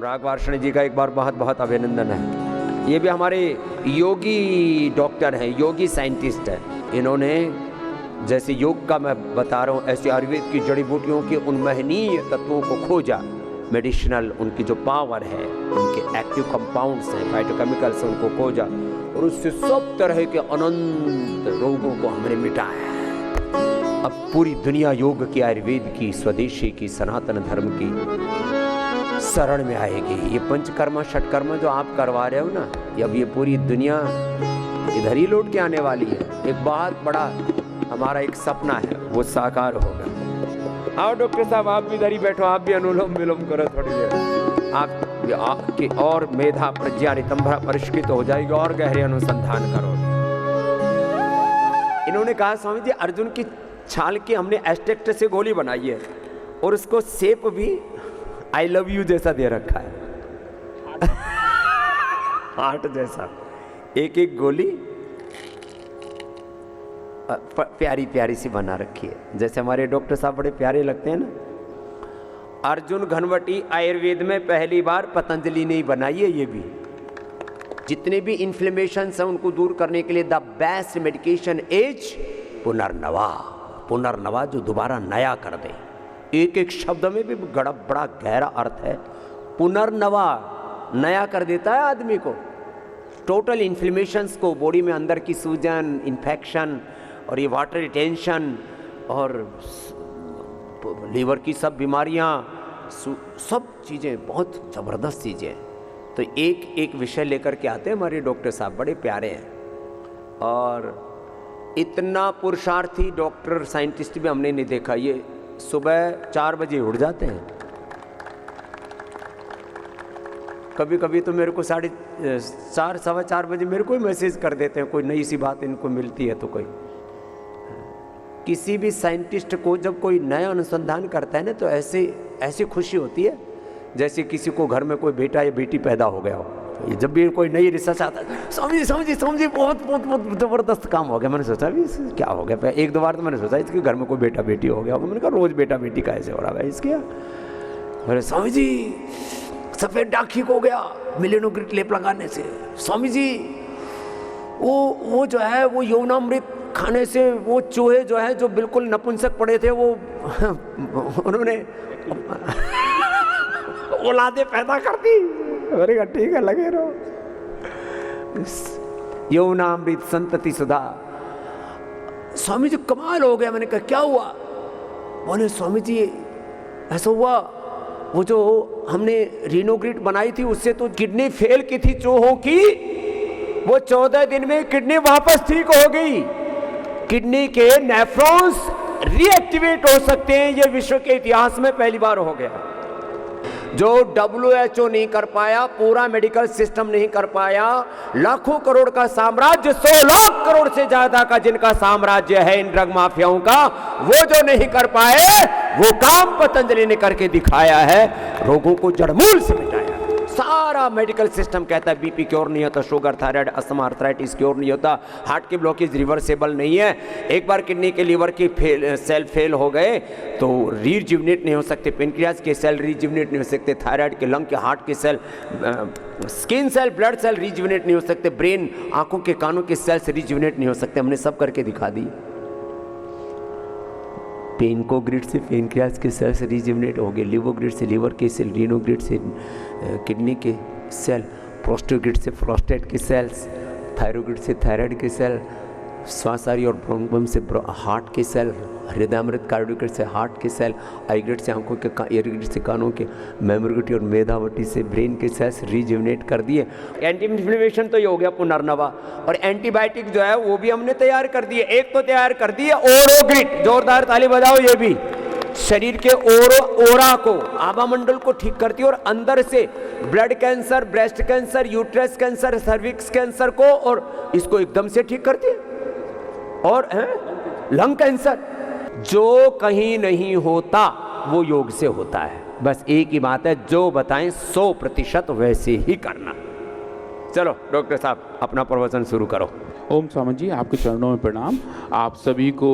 पराग वार्ष्णेय जी का एक बार बहुत बहुत अभिनंदन है। ये भी हमारे योगी डॉक्टर हैं, योगी साइंटिस्ट हैं। इन्होंने जैसे योग का मैं बता रहा हूँ, ऐसे आयुर्वेद की जड़ी बूटियों के उन महनीय तत्वों को खोजा, मेडिसिनल उनकी जो पावर है, उनके एक्टिव कंपाउंड्स हैं, फाइटोकेमिकल्स, उनको खोजा और उससे सब तरह के अनंत रोगों को हमने मिटाया। अब पूरी दुनिया योग की, आयुर्वेद की, स्वदेशी की, सनातन धर्म की शरण में आएगी। ये पंचकर्म षटकर्म जो आप करवा रहे हो ना, अब ये पूरी दुनिया इधर ही लौट के आने वाली है। एक बहुत बड़ा हमारा एक सपना है, वो साकार होगा। आओ डॉक्टर साहब, आप भी इधर ही बैठो, आप भी अनुलोम विलोम करो थोड़ी देर। आपकी और मेधा प्रज्ञा रितंभरा परिष्कृत हो जाएगी और गहरे अनुसंधान करो। इन्होंने कहा स्वामी जी, अर्जुन की छाल की हमने एस्टेक्ट से गोली बनाई है और उसको शेप भी आई लव यू जैसा दे रखा है हार्ट जैसा, एक एक गोली प्यारी प्यारी सी बना रखी है। जैसे हमारे डॉक्टर साहब बड़े प्यारे लगते हैं ना। अर्जुन घनवटी आयुर्वेद में पहली बार पतंजलि ने ही बनाई है। ये भी जितने भी इन्फ्लेमेशन हैं उनको दूर करने के लिए द बेस्ट मेडिकेशन इज पुनर्नवा। पुनर्नवा जो दोबारा नया कर दे। एक एक शब्द में भी बड़ा गहरा अर्थ है। पुनर्नवा नया कर देता है आदमी को। टोटल इन्फ्लेमेशंस को, बॉडी में अंदर की सूजन, इन्फेक्शन और ये वाटर रिटेंशन और लीवर की सब बीमारियां, सब चीज़ें बहुत ज़बरदस्त चीज़ें। तो एक एक विषय लेकर के आते हैं हमारे डॉक्टर साहब, बड़े प्यारे हैं। और इतना पुरुषार्थी डॉक्टर साइंटिस्ट भी हमने नहीं देखा। ये सुबह 4 बजे उठ जाते हैं। कभी कभी तो मेरे को 4:30 सवा 4 बजे मेरे को ही मैसेज कर देते हैं, कोई नई सी बात इनको मिलती है तो। कोई किसी भी साइंटिस्ट को जब कोई नया अनुसंधान करता है ना, तो ऐसी खुशी होती है जैसे किसी को घर में कोई बेटा या बेटी पैदा हो गया हो। तो जब भी कोई नई रिसर्च आता है, समझी बहुत ज़बरदस्त काम हो गया। मैंने सोचा अभी क्या हो गया। 1-2 बार तो मैंने सोचा इसके घर में कोई बेटा बेटी हो गया होगा। मैंने कहा रोज़ बेटा बेटी का ऐसे हो रहा है इसके। मैंने स्वामी जी सफ़ेद दाग ठीक हो गया मिलेनोग्रिट लेप लगाने से। स्वामी जी वो जो है वो यौनामृत खाने से वो चूहे जो है जो बिल्कुल नपुंसक पड़े थे वो उन्होंने औलादे पैदा कर दी। अरे ठीक है, लगे रहो। यौनामृत संतति सुधा। स्वामी जी कमाल हो गया। मैंने कहा क्या हुआ? बोले स्वामी जी ऐसा हुआ, वो जो हमने रिनोग्रिट बनाई थी उससे तो किडनी फेल की थी चूहों की, वो 14 दिन में किडनी वापस ठीक हो गई। किडनी के नेफ्रॉन्स रीएक्टिवेट हो सकते हैं। ये विश्व के इतिहास में पहली बार हो गया। जो WHO नहीं कर पाया, पूरा मेडिकल सिस्टम नहीं कर पाया, लाखों करोड़ का साम्राज्य, 100 लाख करोड़ से ज्यादा का जिनका साम्राज्य है इन ड्रग माफियाओं का, वो जो नहीं कर पाए वो काम पतंजलि ने करके दिखाया है। रोगों को जड़मूल से मिटाया। सारा मेडिकल सिस्टम कहता है बीपी क्योर नहीं होता, sugar, thyroid, asthma, arthritis cure नहीं होता, हार्ट की ब्लॉकेज रिवर्सेबल नहीं है। एक बार किडनी के लीवर की सेल फेल हो गए तो रीजिवनेट नहीं हो सकते, पेनक्रियाज के सेल रीजिवनेट नहीं हो सकते, थायराइड के, लंग के, हार्ट के cell, skin cell, blood cell rejuvenate नहीं हो सकते, ब्रेन, आंखों के, कानों के सेल्स रीजिवनेट नहीं हो सकते। हमने सब करके दिखा दी। पेनकोग्रिड से पेनक्रियाज के सेल्स रीजिवनेट हो गए, लिवोग्रिड से लीवर के सेल, रीनोग्रिड से किडनी के सेल, प्रोस्टोग्रिड से प्रोस्टेट के सेल्स, थायरोग्रिड से थायराइड के सेल, श्वासारी और ब्रोंकबम से हार्ट के सेल, हृदयामृत कार्डियोग्रिड से हार्ट के सेल, आईग्रिड से आंखों के, एयरग्रिड से कानों के, मेमोग्रिड और मेधावटी से ब्रेन के सेल्स रीजिवनेट कर दिए। एंटी इन्फ्लेमेशन तो ये हो गया पुनर्नवा। और एंटीबायोटिक जो है वो भी हमने तैयार कर दिए। एक तो तैयार कर दिए ओरोग्रिड, जोरदार ताली बजाओ। ये भी शरीर के ओरा को, आभा मंडल को ठीक करती है और अंदर से blood cancer, breast cancer, uterus cancer, cervix cancer को और इसको एकदम से ठीक करती है। और लंग कैंसर जो कहीं नहीं होता वो योग से होता है। बस एक ही बात है, जो बताएं 100% वैसे ही करना। चलो डॉक्टर साहब अपना प्रवचन शुरू करो। ओम स्वामी जी, आपके चरणों में प्रणाम। आप सभी को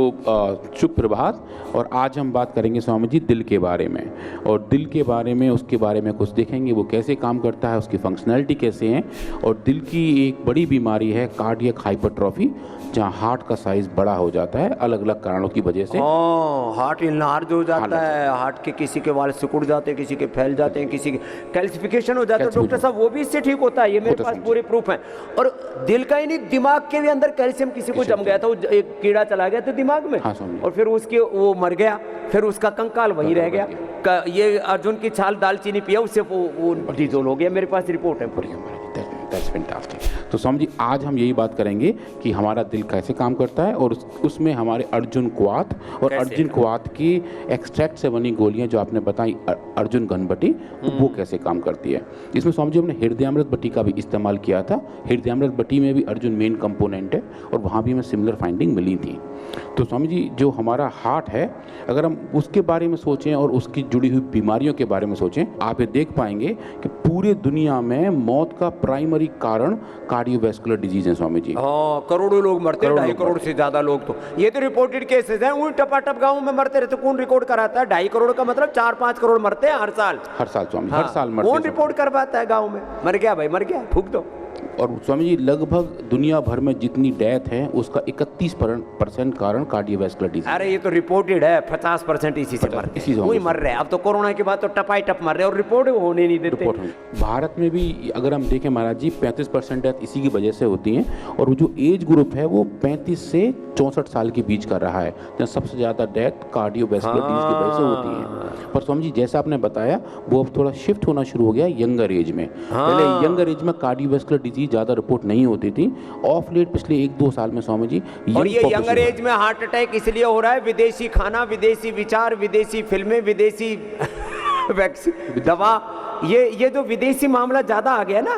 शुभ प्रभात। और आज हम बात करेंगे स्वामी जी दिल के बारे में, और दिल के बारे में, उसके बारे में कुछ देखेंगे वो कैसे काम करता है, उसकी फंक्शनैलिटी कैसे है। और दिल की एक बड़ी बीमारी है कार्डियक हाइपरट्रॉफी, जहाँ हार्ट का साइज बड़ा हो जाता है अलग अलग कारणों की वजह से। हार्ट इनलार्ज हो जाता है, हार्ट के किसी के वाल सिकुड़ जाते हैं, किसी के फैल जाते हैं, किसी के कैल्सिफिकेशन हो जाता है। डॉक्टर साहब वो भी इससे ठीक होता है, ये मेरे पास पूरे प्रूफ हैं। और दिल का ही नहीं, दिमाग के भी अंदर कैल्शियम किसी को जम गया था, वो एक कीड़ा चला गया था दिमाग में, और फिर उसके वो मर गया, फिर उसका कंकाल वहीं रह गया। ये अर्जुन की छाल दालचीनी पिया, उससे वो डिजोल्व हो गया। मेरे पास रिपोर्ट है पूरी। That's fantastic. तो स्वामी जी आज हम यही बात करेंगे कि हमारा दिल कैसे काम करता है, और उसमें हमारे अर्जुन क्वाथ और अर्जुन क्वाथ की एक्सट्रैक्ट से बनी गोलियां जो आपने बताई अर्जुन घनबटी, वो कैसे काम करती है। इसमें स्वामी जी हमने हृदयामृत बटी का भी इस्तेमाल किया था। हृदयामृत बटी में भी अर्जुन मेन कंपोनेंट है, और वहाँ भी हमें सिमिलर फाइंडिंग मिली थी। तो स्वामी जी जो हमारा हार्ट है, अगर हम उसके बारे में सोचें और उसकी जुड़ी हुई बीमारियों के बारे में सोचें, आप ये देख पाएंगे कि पूरे दुनिया में मौत का प्राइमरी कारण कार्डियोवैस्कुलर डिजीज है स्वामी जी। करोड़ों लोग मरते हैं, 2.5 करोड़ से ज्यादा लोग। तो ये तो रिपोर्टेड केसेस हैं, वही टपाटप गाँव में मरते रहते। कौन रिकॉर्ड कराता है? 2.5 करोड़ का मतलब 4-5 करोड़ मरते हैं हर साल। हर साल स्वामी, हर साल मरते। कौन रिपोर्ट करवाता है गाँव में? मर गया भाई, मर गया, फूक दो। और स्वामी जी लगभग दुनिया भर में जितनी डेथ है उसका 31% कारण कार्डियोवैस्कुलर डिजीज। अरे ये तो रिपोर्टेड है, 50% इसी से मरते हैं, वही मर रहे हैं। अब तो कोरोना के बाद तो टपाई टप मर रहे हैं, और रिपोर्ट होने नहीं देते। भारत में भी अगर हम देखें महाराज जी 35% डेथ इसी की वजह से होती हैं। और वो जो एज ग्रुप है वो 35 से 64 साल के बीच का रहा है, जहाँ सबसे ज़्यादा डेथ कार्डियोवैस्कुलर डिजीज की वजह से होती है। पर स्वामी जी जैसा आपने बताया वो अब थोड़ा शिफ्ट होना शुरू हो गया यंगर एज में। पहले यंगर एज में कार्डियोवैस्कुलर डिजीज ज़्यादा रिपोर्ट नहीं होती थी। ऑफ लेट पिछले 1-2 साल में स्वामी जी, और ये यंगर एज में हार्ट अटैक इसलिए हो रहा है, विदेशी खाना, विदेशी विचार, विदेशी फिल्में, विदेशी वैक्सीन, दवा, ये जो विदेशी मामला ज्यादा आ गया ना,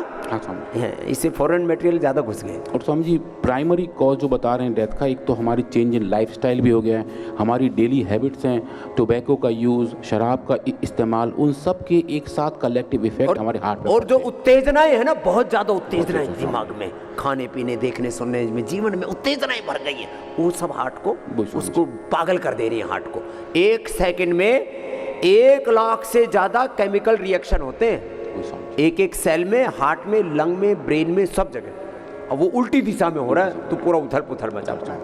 इससे फॉरेन मटेरियल ज्यादा घुस गए। और स्वामी जी प्राइमरी कॉज जो बता रहे हैं डेथ का, एक तो हमारी चेंज इन लाइफस्टाइल भी हो गया है, हमारी डेली हैबिट्स हैं, टोबैको का यूज, शराब का इस्तेमाल, उन सब के एक साथ कलेक्टिव इफेक्ट हमारे हार्ट पे। और जो उत्तेजनाएं है ना, बहुत ज्यादा उत्तेजनाएं दिमाग में, खाने पीने, देखने सुनने में, जीवन में उत्तेजनाएं बढ़ गई है, वो सब हार्ट को, उसको पागल कर दे रही है। हार्ट को 1 सेकंड में 1 लाख से ज्यादा केमिकल रिएक्शन होते हैं, एक सेल में, हार्ट में, लंग में, ब्रेन में, सब जगह। अब वो उल्टी दिशा में हो रहा है तो पूरा उथल पुथल मचा रहा है।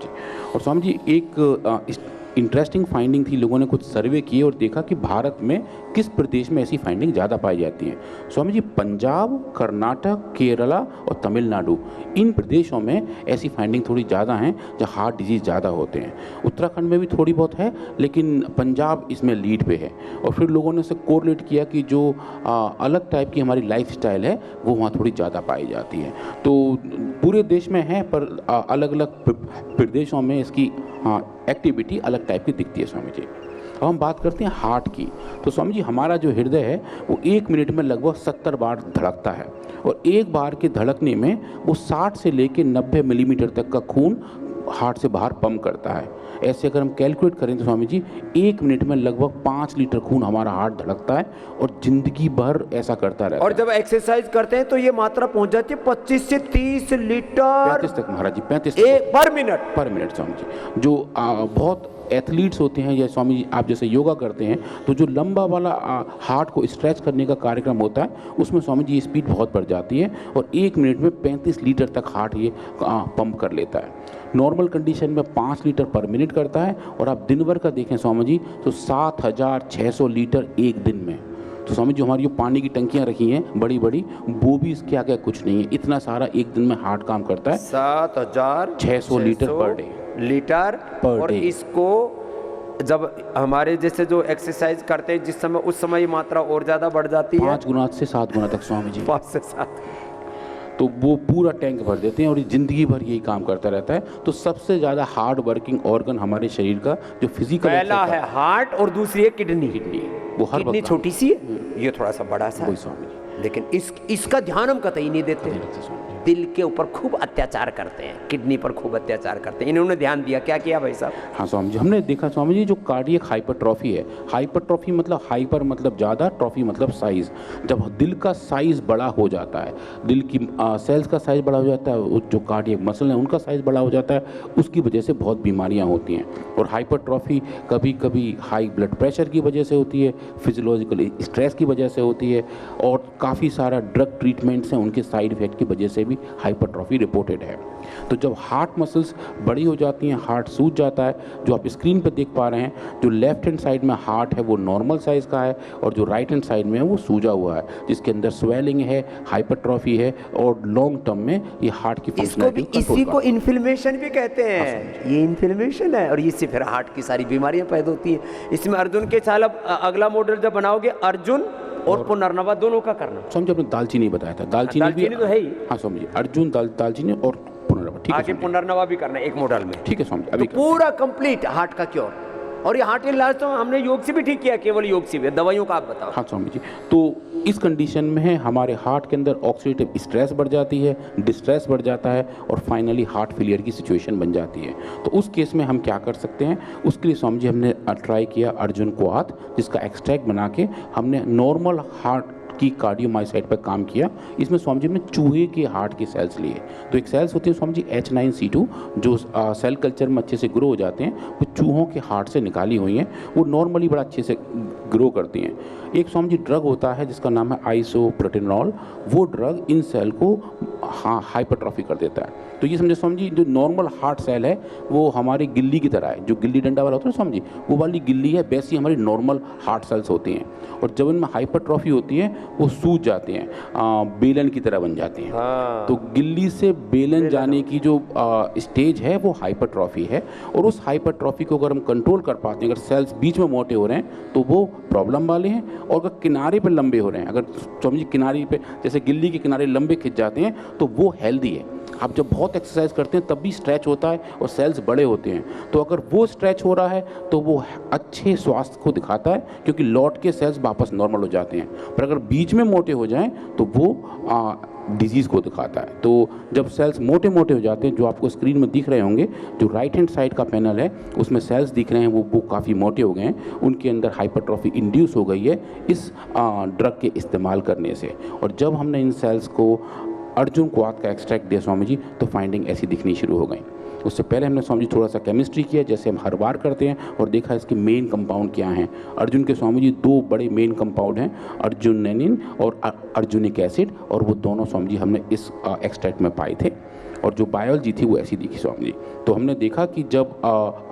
और स्वामी जी एक इंटरेस्टिंग फाइंडिंग थी, लोगों ने कुछ सर्वे किए और देखा कि भारत में किस प्रदेश में ऐसी फाइंडिंग ज़्यादा पाई जाती है। स्वामी जी पंजाब, कर्नाटक, केरला और तमिलनाडु, इन प्रदेशों में ऐसी फाइंडिंग थोड़ी ज़्यादा हैं जहाँ हार्ट डिजीज़ ज़्यादा होते हैं। उत्तराखंड में भी थोड़ी बहुत है, लेकिन पंजाब इसमें लीड पे है। और फिर लोगों ने इसे कोरिलेट किया कि जो अलग टाइप की हमारी लाइफस्टाइल है वो वहाँ थोड़ी ज़्यादा पाई जाती है। तो पूरे देश में है, पर अलग अलग प्रदेशों में इसकी एक्टिविटी अलग टाइप की दिखती है स्वामी जी। अब हम बात करते हैं हार्ट की। तो स्वामी जी हमारा जो हृदय है वो 1 मिनट में लगभग 70 बार धड़कता है, और एक बार के धड़कने में वो 60 से लेकर 90 मिलीमीटर तक का खून हार्ट से बाहर पंप करता है। ऐसे अगर हम कैलकुलेट करें तो स्वामी जी 1 मिनट में लगभग 5 लीटर खून हमारा हार्ट धड़कता है, और जिंदगी भर ऐसा करता रहता है। और जब एक्सरसाइज करते हैं तो ये मात्रा पहुंच जाती है 25 से 30 लीटर 35 तक महाराज जी, 35 पर मिनट स्वामी जी। जो बहुत एथलीट्स होते हैं या स्वामी जी आप जैसे योगा करते हैं, तो जो लंबा वाला हार्ट को स्ट्रेच करने का कार्यक्रम होता है उसमें स्वामी जी स्पीड बहुत बढ़ जाती है, और 1 मिनट में 35 लीटर तक हार्ट ये पंप कर लेता है। नॉर्मल कंडीशन में 5 लीटर पर मिनट करता है, और आप दिन भर का देखें स्वामी जी तो 7600 लीटर एक दिन में। तो स्वामी जी हमारी जो पानी की टंकियां रखी हैं बड़ी बड़ी, वो भी इसके आगे कुछ नहीं है, इतना सारा एक दिन में हार्ट काम करता है। 7600 लीटर पर डे और इसको जब हमारे जैसे जो एक्सरसाइज करते हैं जिस समय, उस समय ये मात्रा और ज्यादा बढ़ जाती है, 5 गुना से 7 गुना तक स्वामी जी, 5 से 7। तो वो पूरा टैंक भर देते हैं, और जिंदगी भर यही काम करता रहता है। तो सबसे ज्यादा हार्ड वर्किंग ऑर्गन हमारे शरीर का जो फिजिकल, पहला है हार्ट और दूसरी है किडनी। वो हर किडनी छोटी सी है, ये थोड़ा सा बड़ा सा है, स्वामी जी। लेकिन इसका ध्यान हम कतई नहीं देते। दिल के ऊपर खूब अत्याचार करते हैं, किडनी पर खूब अत्याचार करते हैं। इन्होंने ध्यान दिया, क्या किया भाई साहब? हाँ स्वामी जी, हमने देखा स्वामी जी जो कार्डियक हाइपरट्रॉफी है, हाइपरट्रॉफी मतलब हाइपर मतलब ज़्यादा, ट्रॉफी मतलब साइज़। जब दिल का साइज़ बड़ा हो जाता है, दिल की सेल्स का साइज़ बड़ा हो जाता है, जो कार्डियक मसल है उनका साइज़ बड़ा हो जाता है, उसकी वजह से बहुत बीमारियाँ होती हैं। और हाइपरट्रॉफी कभी कभी हाई ब्लड प्रेशर की वजह से होती है, फिजियोलॉजिकल स्ट्रेस की वजह से होती है, और काफ़ी सारा ड्रग ट्रीटमेंट्स हैं उनके साइड इफेक्ट की वजह से भी हाइपरट्रॉफी रिपोर्टेड है। तो जब हार्ट मसल्स बड़ी हो जाती हैं, हार्ट सूज जाता है, जो आप स्क्रीन पर देख पा रहे हैं, जो लेफ्ट हैंड साइड में हार्ट है वो नॉर्मल साइज़ का है, और जो राइट हैंड साइड में है वो सूजा हुआ है, जिसके अंदर स्वेलिंग है, हाइपरट्रॉफी है, और लॉन्ग टर्म में ये हार्ट की फंक्शनैलिटी इसी को इन्फ्लेमेशन भी कहते हैं। ये इन्फ्लेमेशन है, और इससे फिर हार्ट की सारी बीमारियां पैदा होती हैं। इसमें अर्जुन के छाल, अब अगला मॉडल जब बनाओगे अर्जुन और पुनर्नवा दोनों का करना। समझ आपने दालचीनी बताया था, दालचीनी तो है ही। हाँ समझिए, अर्जुन दालचीनी और पुनर्नवा, ठीक है। आगे पुनर्नवा भी करना एक मॉडल में, ठीक है स्वामी, अभी तो पूरा कंप्लीट हार्ट का क्योर। और ये हार्ट इलाज तो हमने योग से भी ठीक किया, केवल योग से भी, दवाइयों का आप बताओ। हाँ स्वामी जी, तो इस कंडीशन में है हमारे हार्ट के अंदर ऑक्सीडेटिव स्ट्रेस बढ़ जाती है, डिस्ट्रेस बढ़ जाता है, और फाइनली हार्ट फेलियर की सिचुएशन बन जाती है। तो उस केस में हम क्या कर सकते हैं, उसके लिए स्वामी जी हमने ट्राई किया अर्जुन क्वाथ, जिसका एक्सट्रैक्ट बना के हमने नॉर्मल हार्ट की कार्डियोमायोसाइट पर काम किया। इसमें स्वामी जी ने चूहे के हार्ट के सेल्स लिए। तो एक सेल्स होती है स्वामी जी H9C2, जो सेल कल्चर में अच्छे से ग्रो हो जाते हैं, वो चूहों के हार्ट से निकाली हुई हैं, वो नॉर्मली बड़ा अच्छे से ग्रो करती हैं। एक स्वामी जी ड्रग होता है जिसका नाम है आइसोप्रोटेनॉल, वो ड्रग इन सेल को हाइपरट्रॉफी कर देता है। तो ये समझे स्वामी जी, जो नॉर्मल हार्ट सेल है वो हमारी गिल्ली की तरह है, जो गिल्ली डंडा वाला होता है स्वामी जी, वो वाली गिल्ली है, वैसी हमारी नॉर्मल हार्ट सेल्स होती हैं। और जब इनमें हाइपरट्रॉफी होती है वो सूज जाती हैं, बेलन की तरह बन जाती हैं। तो गिल्ली से बेलन जाने की जो स्टेज है वो हाइपरट्रॉफी है। और उस हाइपरट्रॉफी को अगर हम कंट्रोल कर पाते हैं, अगर सेल्स बीच में मोटे हो रहे हैं तो वो प्रॉब्लम वाले हैं, और अगर किनारे पे लंबे हो रहे हैं, अगर समझिए किनारे पे जैसे गिल्ली के किनारे लंबे खिंच जाते हैं तो वो हेल्दी है। आप जब बहुत एक्सरसाइज करते हैं तब भी स्ट्रेच होता है और सेल्स बड़े होते हैं, तो अगर वो स्ट्रेच हो रहा है तो वो अच्छे स्वास्थ्य को दिखाता है, क्योंकि लौट के सेल्स वापस नॉर्मल हो जाते हैं। पर अगर बीच में मोटे हो जाएं तो वो डिजीज़ को दिखाता है। तो जब सेल्स मोटे मोटे हो जाते हैं, जो आपको स्क्रीन में दिख रहे होंगे, जो राइट हैंड साइड का पैनल है उसमें सेल्स दिख रहे हैं, वो काफ़ी मोटे हो गए हैं, उनके अंदर हाइपरट्रॉफी इंड्यूस हो गई है इस ड्रग के इस्तेमाल करने से। और जब हमने इन सेल्स को अर्जुन क्वाथ का एक्सट्रैक्ट दिया स्वामी जी, तो फाइंडिंग ऐसी दिखनी शुरू हो गई। उससे पहले हमने स्वामी जी थोड़ा सा केमिस्ट्री किया, जैसे हम हर बार करते हैं, और देखा इसके मेन कंपाउंड क्या हैं। अर्जुन के स्वामी जी 2 बड़े मेन कंपाउंड हैं, अर्जुनेनिन और अर्जुनिक एसिड, और वो दोनों स्वामी जी हमने इस एक्सट्रैक्ट में पाए थे। और जो बायोलॉजी थी वो ऐसी दिखी स्वामी जी। तो हमने देखा कि जब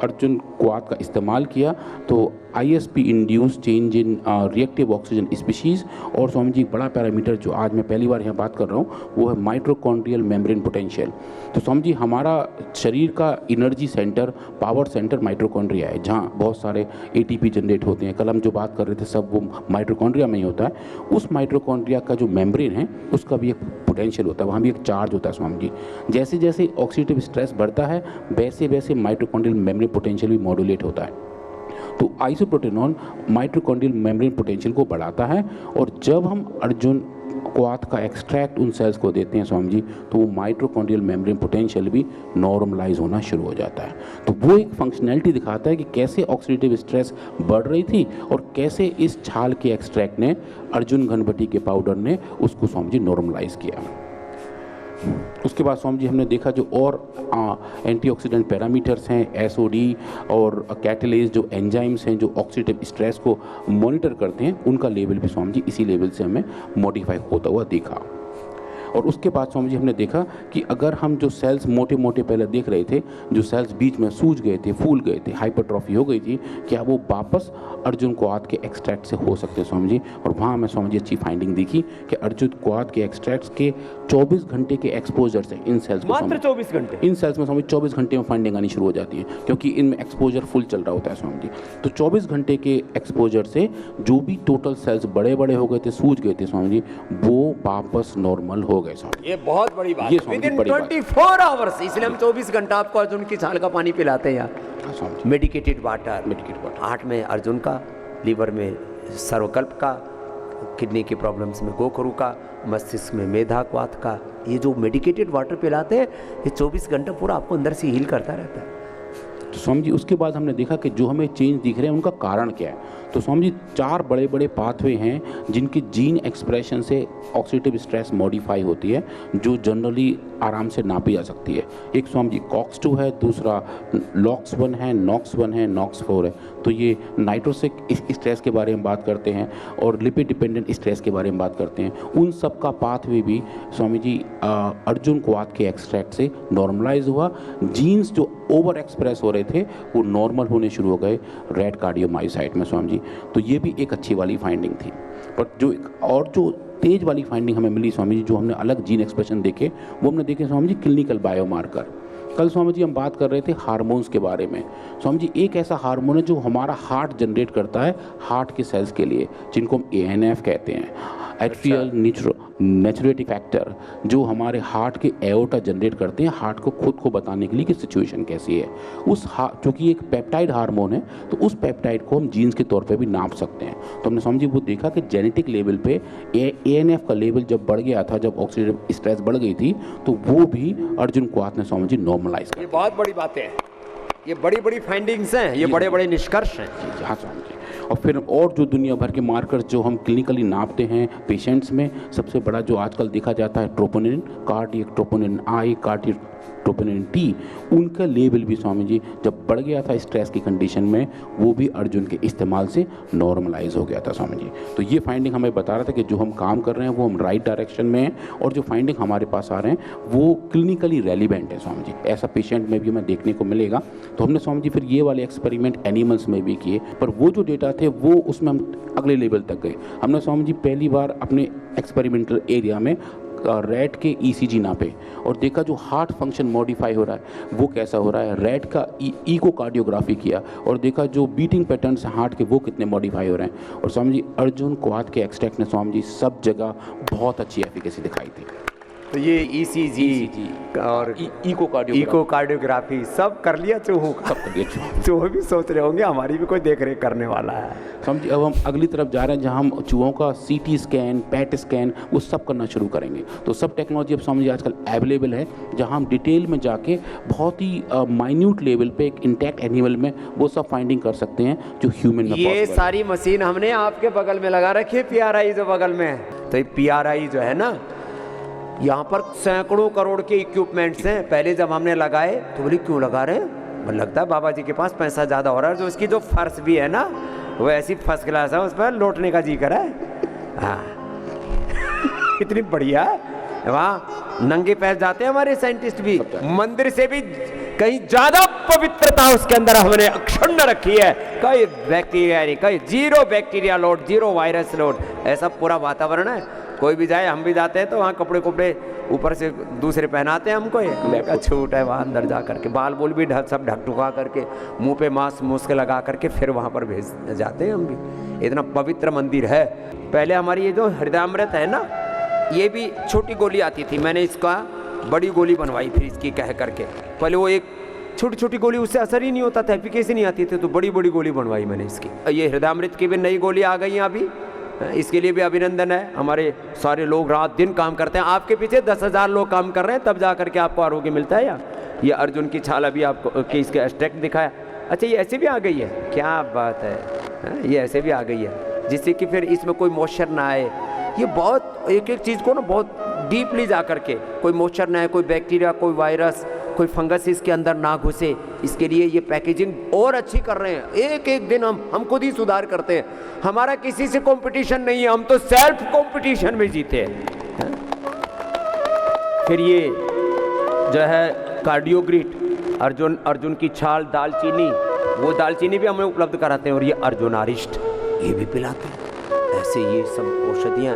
अर्जुन क्वाथ का इस्तेमाल किया तो ISP induce change in reactive oxygen species, और स्वामी जी बड़ा पैरामीटर जो आज मैं पहली बार यहाँ बात कर रहा हूँ वो है माइटोकॉन्ड्रियल मेम्ब्रेन पोटेंशियल। तो स्वामी जी हमारा शरीर का energy centre, power centre mitochondria है, जहाँ बहुत सारे ATP जनरेट होते हैं। कल हम जो बात कर रहे थे सब वो माइटोकॉन्ड्रिया में ही होता है। उस माइटोकॉन्ड्रिया का जो मेम्ब्रेन है उसका भी एक पोटेंशियल होता है, वहाँ भी एक चार्ज होता है स्वामी जी। जैसे जैसे ऑक्सीडेटिव स्ट्रेस बढ़ता है वैसे वैसे माइटोकॉन्ड्रियल मेम्ब्रेन पोटेंशियल भी मॉड्यूलेट होता है। तो आइसोप्रोटेनॉल माइटोकॉन्ड्रियल मेम्ब्रेन पोटेंशियल को बढ़ाता है, और जब हम अर्जुन क्वाथ का एक्सट्रैक्ट उन सेल्स को देते हैं स्वामी जी, तो वो माइटोकॉन्ड्रियल मेम्ब्रेन पोटेंशियल भी नॉर्मलाइज होना शुरू हो जाता है। तो वो एक फंक्शनैलिटी दिखाता है कि कैसे ऑक्सीडेटिव स्ट्रेस बढ़ रही थी, और कैसे इस छाल के एक्सट्रैक्ट ने, अर्जुन घनबटी के पाउडर ने उसको स्वामी जी नॉर्मलाइज किया। उसके बाद स्वामी जी हमने देखा जो और एंटीऑक्सीडेंट पैरामीटर्स हैं, SOD और कैटेलेज, जो एंजाइम्स हैं जो ऑक्सीडेटिव स्ट्रेस को मॉनिटर करते हैं, उनका लेवल भी स्वामी जी इसी लेवल से हमें मॉडिफाई होता हुआ देखा। और उसके बाद स्वामी जी हमने देखा कि अगर हम जो सेल्स मोटे मोटे पहले देख रहे थे, जो सेल्स बीच में सूज गए थे, फूल गए थे, हाइपरट्रॉफी हो गई थी, क्या वो वापस अर्जुन क्वाथ के एक्सट्रैक्ट से हो सकते हैं स्वामी जी। और वहाँ हमें स्वामी जी अच्छी फाइंडिंग दिखी कि अर्जुन क्वाथ के एक्सट्रैक्ट्स के 24 घंटे के एक्सपोजर से इन सेल्स को, मात्र 24 घंटे, इन सेल्स में स्वामी 24 घंटे में फाइंडिंग आनी शुरू हो जाती है, क्योंकि इनमें एक्सपोजर फुल चल रहा होता है स्वामी जी। तो 24 घंटे के एक्सपोजर से जो भी टोटल सेल्स बड़े बड़े हो गए थे, सूज गए थे स्वामी जी, वो वापस नॉर्मल हो गए स्वामी। ये बहुत बड़ी बात है, विदिन 24 आवर्स। इसलिए हम 24 घंटा आपको अर्जुन की छाल का पानी पिलाते हैं यार, मेडिकेटेड वाटर। हार्ट में अर्जुन का, लीवर में सर्वकल्प का, किडनी की प्रॉब्लम्स में गोखरू का, मस्तिष्क में मेधाक्वाथ का, ये जो मेडिकेटेड वाटर पिलाते हैं ये 24 घंटा पूरा आपको अंदर से हील करता रहता है। तो स्वामी जी उसके बाद हमने देखा कि जो हमें चेंज दिख रहे हैं उनका कारण क्या है। तो स्वामी जी 4 बड़े बड़े पाथवे हैं जिनकी जीन एक्सप्रेशन से ऑक्सीडेटिव स्ट्रेस मॉडिफाई होती है, जो आराम से नापी जा सकती है। एक स्वामी जी COX-2 है, दूसरा LOX-1 है, NOX-1 है, NOX-4 है। तो ये नाइट्रोसिक स्ट्रेस के बारे में बात करते हैं और लिपिड डिपेंडेंट स्ट्रेस के बारे में बात करते हैं। उन सब का पाथवे भी स्वामी जी अर्जुन क्वाथ के एक्सट्रैक्ट से नॉर्मलाइज हुआ। जीन्स जो ओवर एक्सप्रेस हो रहे थे वो नॉर्मल होने शुरू हो गए रेड कार्डियोमायोसाइट में स्वामी जी। तो ये भी एक अच्छी वाली फाइंडिंग थी। पर जो तेज वाली फाइंडिंग हमें मिली स्वामी जी, जो हमने अलग जीन एक्सप्रेशन देखे, वो हमने देखे स्वामी जी क्लिनिकल बायोमार्कर। कल स्वामी जी हम बात कर रहे थे हार्मोन्स के बारे में। स्वामी जी एक ऐसा हार्मोन है जो हमारा हार्ट जनरेट करता है हार्ट के सेल्स के लिए, जिनको हम ANF कहते हैं, एट्रियल नेचुरेटिक फैक्टर, जो हमारे हार्ट के एओर्टा जनरेट करते हैं हार्ट को खुद को बताने के लिए कि सिचुएशन कैसी है। चूँकि एक पेप्टाइड हार्मोन है तो उस पेप्टाइड को हम जीन्स के तौर पे भी नाप सकते हैं। तो हमने समझी वो देखा कि जेनेटिक लेवल पे ANF का लेवल जब बढ़ गया था, जब ऑक्सीडेटिव स्ट्रेस बढ़ गई थी, तो वो भी अर्जुन क्वाथ ने स्वामी जी नॉर्मलाइज कर। ये बहुत बड़ी बातें हैं, ये बड़ी बड़ी फाइंडिंग्स हैं, ये बड़े बड़े निष्कर्ष हैं। हाँ स्वामी जी। और फिर और जो दुनिया भर के मार्कर्स जो हम क्लिनिकली नापते हैं पेशेंट्स में, सबसे बड़ा जो आजकल देखा जाता है troponin, cardiac troponin I, cardiac troponin T, उनका लेवल भी स्वामी जी जब बढ़ गया था स्ट्रेस की कंडीशन में, वो भी अर्जुन के इस्तेमाल से नॉर्मलाइज हो गया था स्वामी जी। तो ये फाइंडिंग हमें बता रहा था कि जो हम काम कर रहे हैं वो हम राइट डायरेक्शन में हैं, और जो फाइंडिंग हमारे पास आ रहे हैं वो क्लिनिकली रेलिवेंट है स्वामी जी। ऐसा पेशेंट में भी हमें देखने को मिलेगा। तो हमने स्वामी जी फिर ये वाले एक्सपेरिमेंट एनिमल्स में भी किए, पर वो जो डेटा थे वो उसमें हम अगले लेवल तक गए। हमने स्वामी जी पहली बार अपने एक्सपेरिमेंटल एरिया में रैट के ECG नापे और देखा जो हार्ट फंक्शन मॉडिफाई हो रहा है वो कैसा हो रहा है। रैट का इकोकार्डियोग्राफी किया और देखा जो बीटिंग पैटर्न्स हार्ट के वो कितने मॉडिफाई हो रहे हैं। और स्वामी जी अर्जुन क्वाथ के एक्सट्रैक्ट ने स्वामी जी सब जगह बहुत अच्छी एफिकेसी दिखाई थी। तो ये ECG और इकोकार्डियोग्राफी सब कर लिया चूहों का, सब कर लिया। चूहे भी सोच रहे होंगे हमारी भी कोई देख रेख करने वाला है। समझिए अब हम अगली तरफ जा रहे हैं जहाँ हम चूहों का CT स्कैन, पैट स्कैन वो सब करना शुरू करेंगे। तो सब टेक्नोलॉजी अब समझिए आजकल अवेलेबल है, जहाँ हम डिटेल में जाके बहुत ही माइन्यूट लेवल पे एक इंटैक्ट एनिमल में वो सब फाइंडिंग कर सकते हैं जो ह्यूमन में ये सारी मशीन हमने आपके बगल में लगा रखी है, PRI जो बगल में है। तो ये PRI जो है ना, यहाँ पर सैकड़ों करोड़ के इक्विपमेंट्स हैं। पहले जब हमने लगाए तो बोली क्यों लगा रहे हैं, मुझे लगता है बाबा जी के पास पैसा ज़्यादा हो रहा है। जो इसकी जो फर्श भी है ना वो ऐसी फर्स्ट क्लास है, उस पर लौटने का जी करा है। हाँ इतनी बढ़िया है। वहाँ नंगे पैर जाते हैं हमारे साइंटिस्ट भी, मंदिर से भी कहीं ज़्यादा पवित्रता उसके अंदर हमने अक्षुण्ण रखी है। कोई बैक्टीरिया नहीं, कोई zero bacteria load, zero virus load, ऐसा पूरा वातावरण है। कोई भी जाए, हम भी जाते हैं तो वहाँ कपड़े ऊपर से दूसरे पहनाते हैं हमको, ये छूट है वहाँ अंदर जा करके, बाल बोल भी सब ढक ढुका करके, मुंह पे मास्क मुस्क लगा करके फिर वहाँ पर भेज जाते हैं हम भी। इतना पवित्र मंदिर है। पहले हमारी ये जो हृदयामृत है ना, ये भी छोटी गोली आती थी, मैंने इसका बड़ी गोली बनवाई फिर इसकी कह करके। पहले वो एक छोटी छोटी गोली, उससे असर ही नहीं होता था, एफिकेसी नहीं आती थी, तो बड़ी बड़ी गोली बनवाई मैंने इसकी। ये हृदयामृत की भी नई गोली आ गई हैं अभी, इसके लिए भी अभिनंदन है। हमारे सारे लोग रात दिन काम करते हैं, आपके पीछे 10,000 लोग काम कर रहे हैं, तब जा करके आपको आरोग्य मिलता है। यार ये अर्जुन की छाल अभी आपको कि इसके एक्सट्रैक्ट दिखाया, अच्छा ये ऐसे भी आ गई है, क्या बात है। ये ऐसे भी आ गई है जिससे कि फिर इसमें कोई मॉइस्चर ना आए। ये बहुत एक एक चीज़ को ना बहुत डीपली जा करके, कोई मॉइस्चर ना आए, कोई बैक्टीरिया, कोई वायरस, कोई फंगस इसके अंदर ना घुसे, इसके लिए ये पैकेजिंग और अच्छी कर रहे हैं। एक एक दिन हम खुद ही सुधार करते हैं। हमारा किसी से कंपटीशन नहीं है, हम तो सेल्फ कंपटीशन में जीते हैं। फिर ये जो है कार्डियोग्रिट, अर्जुन की छाल, दालचीनी, वो दालचीनी भी हमें उपलब्ध कराते हैं। और ये अर्जुन आरिष्ट, ये भी पिलाते हैं। ऐसे ये सब औषधियाँ